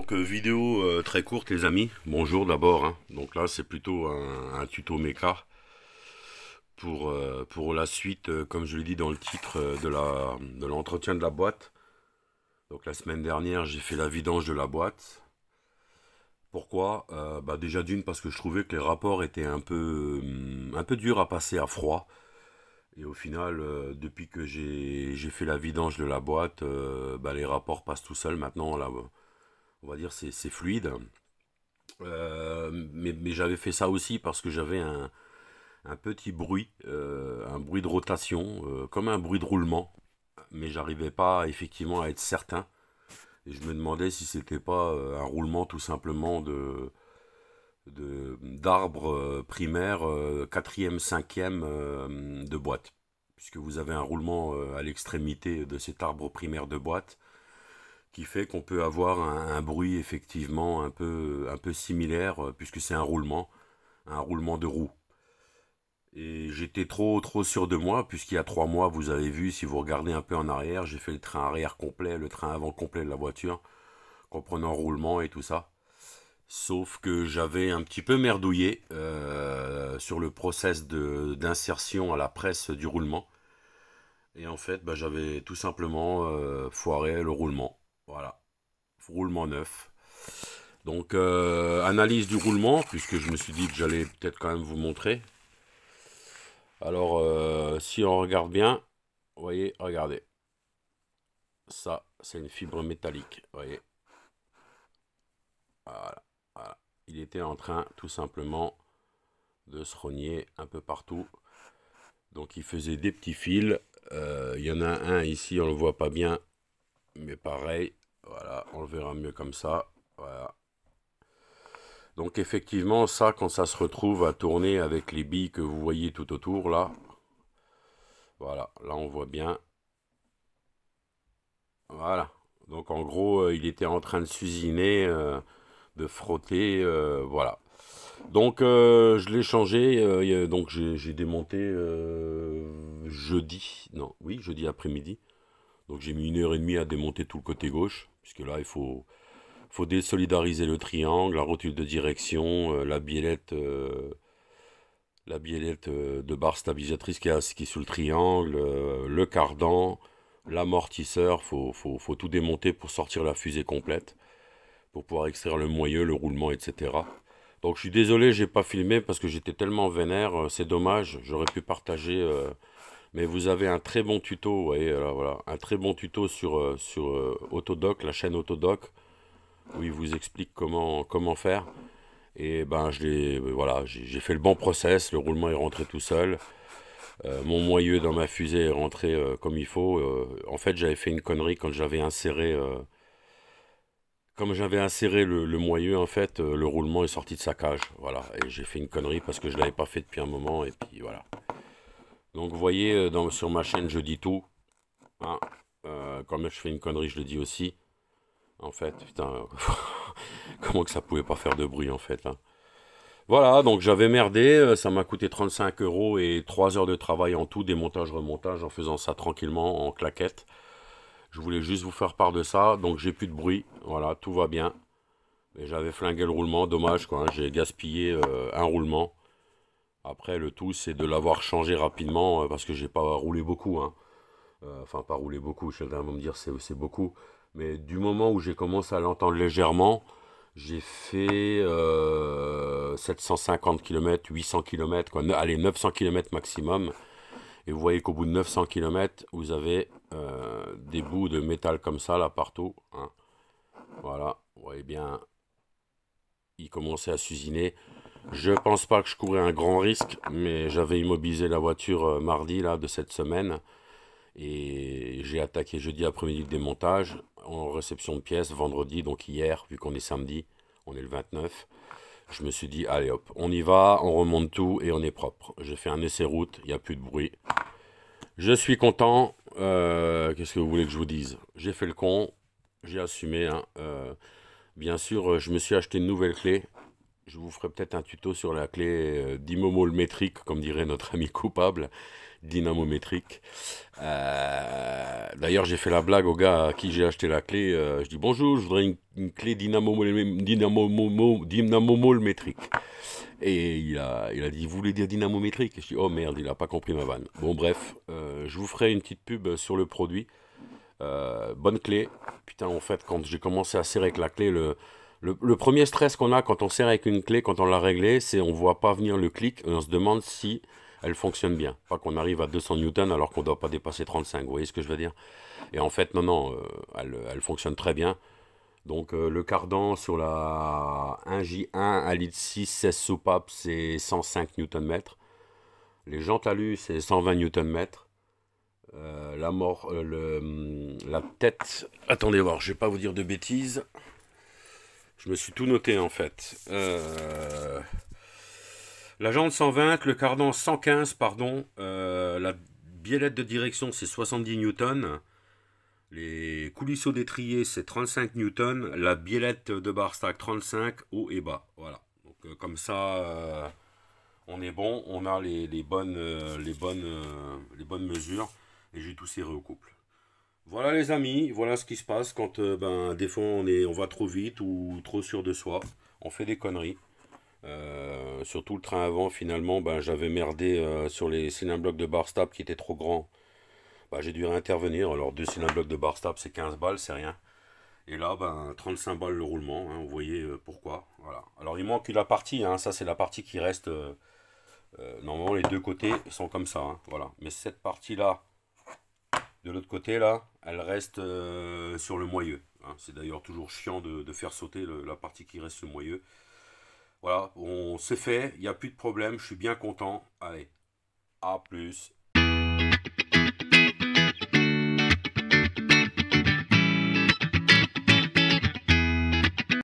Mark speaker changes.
Speaker 1: Donc vidéo très courte les amis, bonjour d'abord, hein. Donc là c'est plutôt un tuto méca pour la suite, comme je l'ai dit dans le titre de l'entretien de la boîte. Donc la semaine dernière j'ai fait la vidange de la boîte. Pourquoi? Déjà d'une parce que je trouvais que les rapports étaient un peu durs à passer à froid. Et au final, depuis que j'ai fait la vidange de la boîte, les rapports passent tout seuls. Maintenant, là, on va dire c'est fluide. Mais j'avais fait ça aussi parce que j'avais un petit bruit, un bruit de rotation, comme un bruit de roulement. Mais j'arrivais pas effectivement à être certain. Et je me demandais si c'était pas un roulement tout simplement d'arbres primaires, quatrième, cinquième de boîte. Puisque vous avez un roulement à l'extrémité de cet arbre primaire de boîte qui fait qu'on peut avoir un bruit effectivement un peu similaire, puisque c'est un roulement de roue. Et j'étais trop sûr de moi, puisqu'il y a 3 mois, vous avez vu, si vous regardez un peu en arrière, j'ai fait le train arrière complet, le train avant complet de la voiture, comprenant roulement et tout ça. Sauf que j'avais un petit peu merdouillé sur le process d'insertion à la presse du roulement. Et en fait, j'avais tout simplement foiré le roulement. Voilà, roulement neuf. Donc, analyse du roulement, puisque je me suis dit que j'allais peut-être quand même vous montrer. Alors, si on regarde bien, vous voyez, regardez. Ça, c'est une fibre métallique, vous voyez. Voilà, voilà. Il était en train, tout simplement, de se rogner un peu partout. Donc, il faisait des petits fils. Il y en a un ici, on ne le voit pas bien, mais pareil. Voilà, on le verra mieux comme ça. Voilà. Donc effectivement, ça, quand ça se retrouve à tourner avec les billes que vous voyez tout autour, là, voilà, là on voit bien. Voilà. Donc en gros, il était en train de s'usiner, de frotter, voilà. Donc je l'ai changé, donc j'ai démonté jeudi, non, oui, jeudi après-midi. Donc j'ai mis 1 heure et demie à démonter tout le côté gauche, puisque là il faut désolidariser le triangle, la rotule de direction, la biellette de barre stabilisatrice qui est sous le triangle, le cardan, l'amortisseur, faut tout démonter pour sortir la fusée complète, pour pouvoir extraire le moyeu, le roulement, etc. Donc je suis désolé, j'ai pas filmé parce que j'étais tellement vénère, c'est dommage, j'aurais pu partager, mais vous avez un très bon tuto, vous voyez, voilà, un très bon tuto sur Autodoc, la chaîne Autodoc, où il vous explique comment faire. Et voilà, j'ai fait le bon process, le roulement est rentré tout seul. Mon moyeu dans ma fusée est rentré comme il faut. En fait, j'avais fait une connerie quand j'avais inséré, comme j'avais inséré le moyeu, en fait, le roulement est sorti de sa cage. Voilà, et j'ai fait une connerie parce que je l'avais pas fait depuis un moment. Et puis voilà. Donc vous voyez, sur ma chaîne, je dis tout. Hein. Quand je fais une connerie, je le dis aussi. En fait, putain, comment que ça pouvait pas faire de bruit en fait, hein. Voilà, donc j'avais merdé, ça m'a coûté 35 euros et 3 heures de travail en tout, démontage, remontage, en faisant ça tranquillement, en claquette. Je voulais juste vous faire part de ça, donc j'ai plus de bruit, voilà, tout va bien. Mais j'avais flingué le roulement, dommage quoi, hein, j'ai gaspillé un roulement. Après, le tout, c'est de l'avoir changé rapidement, parce que j'ai pas roulé beaucoup, hein. Enfin, pas roulé beaucoup, quelqu'un va me dire c'est beaucoup. Mais du moment où j'ai commencé à l'entendre légèrement, j'ai fait 750 km, 800 km, quoi. Allez, 900 km maximum. Et vous voyez qu'au bout de 900 km, vous avez des bouts de métal comme ça, là, partout, hein. Voilà, vous voyez bien, il commençait à s'usiner. Je pense pas que je courais un grand risque, mais j'avais immobilisé la voiture mardi, là, de cette semaine. Et j'ai attaqué jeudi après-midi le démontage en réception de pièces vendredi, donc hier, vu qu'on est samedi, on est le 29. Je me suis dit, allez hop, on y va, on remonte tout et on est propre. J'ai fait un essai route, il n'y a plus de bruit. Je suis content. Qu'est-ce que vous voulez que je vous dise? J'ai fait le con, j'ai assumé, hein. Bien sûr, je me suis acheté une nouvelle clé. je vous ferai peut-être un tuto sur la clé dynamométrique, comme dirait notre ami coupable, dynamométrique. D'ailleurs, j'ai fait la blague au gars à qui j'ai acheté la clé. Je dis bonjour, je voudrais une clé dynamométrique. Et il a dit, vous voulez dire dynamométrique? Je dis, oh merde, il a pas compris ma vanne. Bon, bref, je vous ferai une petite pub sur le produit. Bonne clé. Putain, en fait, quand j'ai commencé à serrer avec la clé, le premier stress qu'on a quand on serre avec une clé, quand on l'a réglée, c'est on voit pas venir le clic et on se demande si elle fonctionne bien. Pas qu'on arrive à 200 newtons alors qu'on doit pas dépasser 35. Vous voyez ce que je veux dire? Et en fait, non, non, elle fonctionne très bien. Donc le cardan sur la 1J1 1 litre 6 16 soupapes, c'est 105 Nm. Les jantes alu, c'est 120 Nm. La tête, attendez voir, je vais pas vous dire de bêtises. Je me suis tout noté en fait. La jante 120, le cardan 115, pardon. La biellette de direction, c'est 70 newtons. Les coulisseaux d'étrier, c'est 35 newtons. La biellette de bar stack, 35, haut et bas. Voilà. Donc, comme ça, on est bon. On a les bonnes mesures. Et j'ai tout serré au couple. Voilà les amis, voilà ce qui se passe quand des fois on va trop vite ou trop sûr de soi. On fait des conneries. Surtout le train avant, finalement, j'avais merdé sur les cylindres blocs de bar stable qui étaient trop grands. J'ai dû réintervenir. Alors, 2 cylindres blocs de bar stable, c'est 15 balles, c'est rien. Et là, 35 balles le roulement. Hein, vous voyez pourquoi. Voilà. Alors, il manque la partie. Hein, ça, c'est la partie qui reste. Normalement, les deux côtés sont comme ça. Hein, voilà. Mais cette partie-là, de l'autre côté, là, elle reste sur le moyeu. Hein. C'est d'ailleurs toujours chiant de faire sauter la partie qui reste sur le moyeu. Voilà, on s'est fait, il n'y a plus de problème, je suis bien content. Allez, à plus.